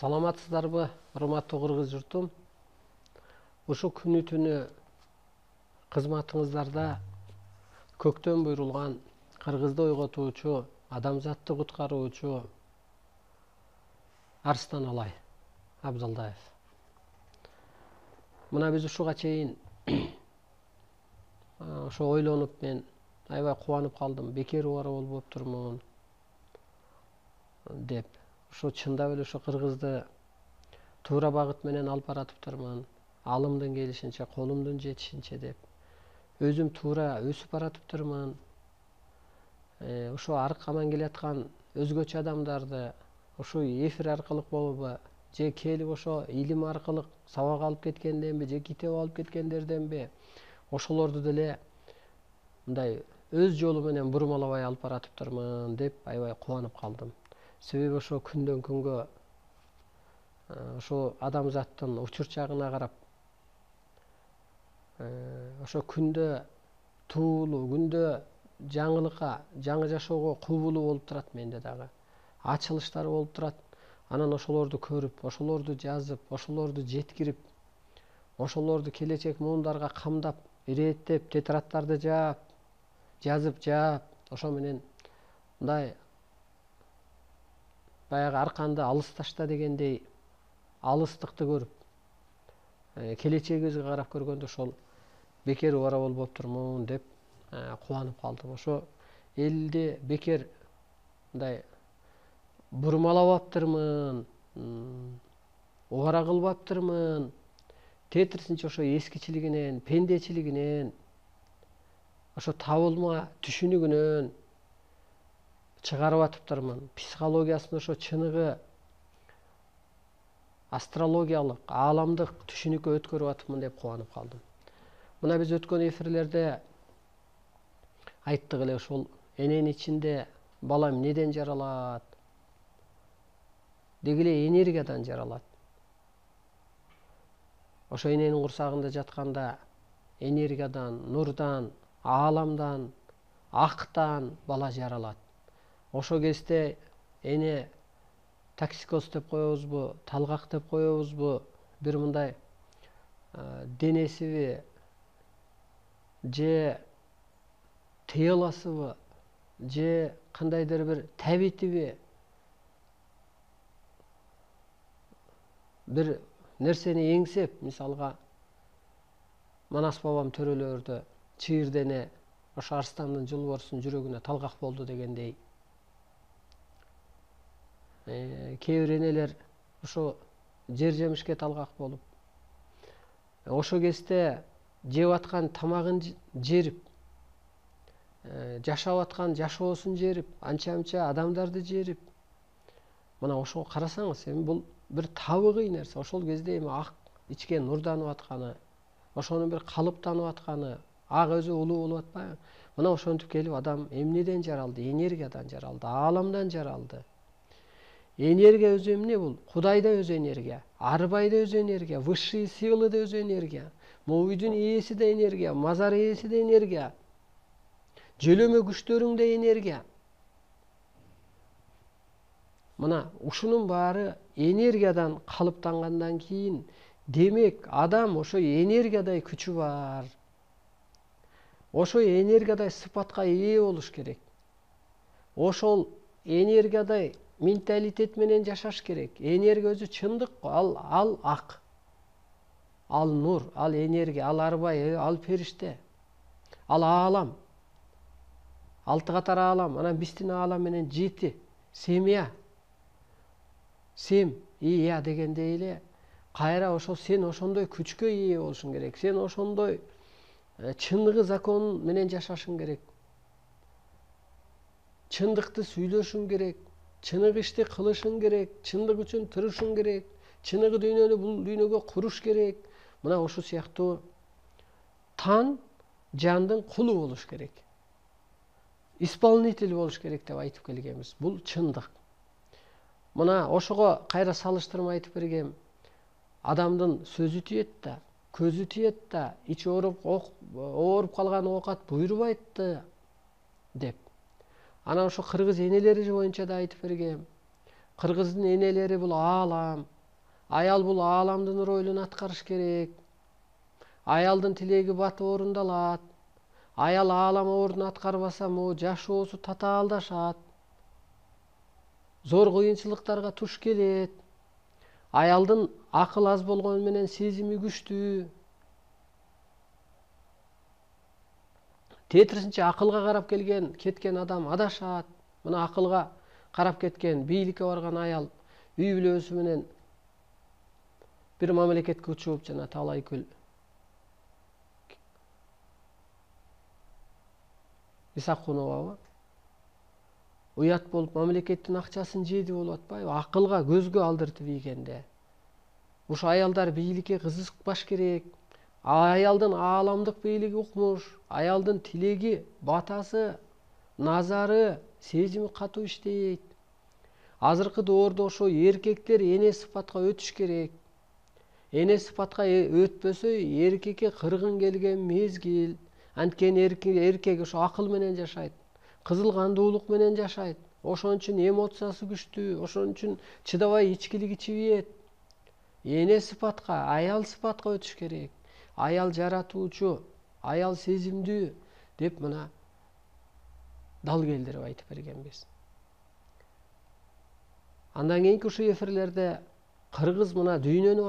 Саламатсыздарбы, урматтуу кыргыз журтум. Ушу күнү түнү кызматыңыздарда көктөн буйрулган кыргызды ойготуучу, адамзатты куткаруучу Арстан Алай Абзалдаев. Мына биз ушуга чейин ошо ойлонуп мен аябай кубанып калдым. Бекер убара болуптурмун деп. Ошо чындап эле ошо кыргызды туура багыт менен алып баратыптырмын. Алымдын келишинче, колумдун жетишинче деп. Өзүм туура өсүп баратыптырмын. Ошо аркаман келаткан өзгөчө адамдарды ошо эфир аркылуу болобу, же келип ошо илим аркылуу сабак алып кеткенденби, же китеп алып кеткендерденби, ошолорду деле мындай өз жолу менен бурмалабай алып баратыптырмын деп аябай кубанып калдым. Себеби ошо күндөн күнгө ошо адамзаттын учур чагына карап, ошо күндө туулуу, күндө жаңылыкка, жаңы жашоого кубулуу болуп турат менде дагы. Ачылыштар болуп турат. Анан ошолорду көрүп, ошолорду жазып, ошолорду жеткирип, ошолорду келечек муундарга камдап, иреттеп, тетрадтарды жазып, ошо менен мындай баягы арканды алыс ташта дегендей алыстыкты көрүп, келечегибизге карап көргөндө ошол бекер убара болбоптурмун деп кубанып калдым. Ошо элди бекер мындай бурмалабаптырмын, убара кылбаптырмын, тетирисинче ошо эскичилигинен, пендечилигинен, ошо табылма түшүнүгүнөн чыгарып атыптырмын. Психологиясын ошо чыныгы астрологиялык, ааламдык түшүнүккө өткөрүп атыпмын деп кубанып калдым. Мына биз өткөн эфирлерде айттык эле, ошол эненин ичинде бала эмнеден жаралат? Деги эле энергиядан жаралат. Ошо эненин курсагында жатканда энергиядан, нурдан, ааламдан, актан бала жаралат. Ошо кезде эне токсикоз деп коебузбу, талгак деп коебузбу, бир мындай денесиби же тыеласыбы, же кандайдыр бир табитиби бир нерсени эңсеп, мисалга Манас бабам төрөлөрдө чыйыр дене ошо арстандын жолборсунун жүрөгүнө талгак болду дегендей, кээ бир энелер ошо жер жемишке талгак болуп, ошо кезде жеп аткан тамагын жерип, жашап аткан жашоосун жерип, анча адамдарды жерип, мына ошого карасаңыз, эми бул бир табигый нерсе. Ошол кезде эми ак ичке нурданып атканы, ошонун бир калыптанып атканы, ак өзү улуу болуп атпайбы? Мына ошентип келип адам эмнеден жаралды? Энергиядан жаралды, ааламдан жаралды. Энергия өзү эмне бул? Кудайда өзү энергия, арбайда өзү энергия, высшие силы да өзү энергия, могу үйдүн ээси да энергия, мазар ээси да энергия, жөлөмө күчтөрүң да энергия. Мына ушунун баары энергиядан калыптангандан кийин, демек адам ошо энергиядай күчү бар. Ошо энергиядай сыпатка ээ болуш керек. Ошол энергиядай менталитет менен жашаш керек. Энергия өзү чындык, ал ак, ал нур, ал энергия, ал арбай, ал периште, ал аалам, 6 катар аалам. Анан биздин аалам менен 7 семья, сем ия дегендей эле кайра ошол сен ошондой күчкө ээ болушуң керек. Сен ошондой чындыгы закон менен жашашың керек. Чындыкты сүйлөшүң керек, чыныгы ишти кылышың керек, чындык үчүн тырышың керек, чыныгы дүйнөнү бул дүйнөгө куруш керек. Мына ошол сыяктуу тан жандын кулу болуш керек. Исполнитель болуш керек деп айтып келгенбиз. Бул чындык. Мына ошого кайра салыштырма айтып бергем. Адамдын сөзү тиет да, көзү тиет да, ичи ооруп калган оокат буйрубайт деп. Анан ошо кыргыз энелери боюнча да айтып бергем. Кыргыздын энелери бул аалам. Аял бул ааламдын ролун аткарыш керек. Аялдын тилеги батып орундалат. Аял аалам ордун аткарбаса, могу жашоосу татаалдашат. Зор кыйынчылыктарга туш келет. Аялдын акыл аз болгону менен сезими күчтүү. Тетирисинче акылга карап кеткен адам адашат. Мына акылга карап кеткен, бийликке барган аял үй бүлөсү менен бир мамлекетке учуп, жана талайкүл Исакуновабы, уят болуп мамлекеттин акчасын жеди болуп атпайбы? Акылга, көзгө алдыртып ийгенде. Ушу аялдар бийликке кызыкпаш керек. Аялдын ааламдык бийлиги укмуш, аялдын тилеги, батасы, назары, сезими катуу иштейт. Азыркы доордо ошо эркектер эне сыпатка өтүш керек. Эне сыпатка өтпөсө эркекке кыргын келген мезгил. Анткени эркек ошо акыл менен жашайт, кызыл кандуулук менен жашайт. Ошон үчүн эмоциясы күчтүү, ошон үчүн чыдабай ичкилик ичибейт. Эне сыпатка, аял сыпатка өтүш керек. Аял жаратуучу, аял сезимдүү деп мына дал келтирип айтып бергенбиз. Андан кийинки ушул эфирлерде кыргыз мына дүйнөнү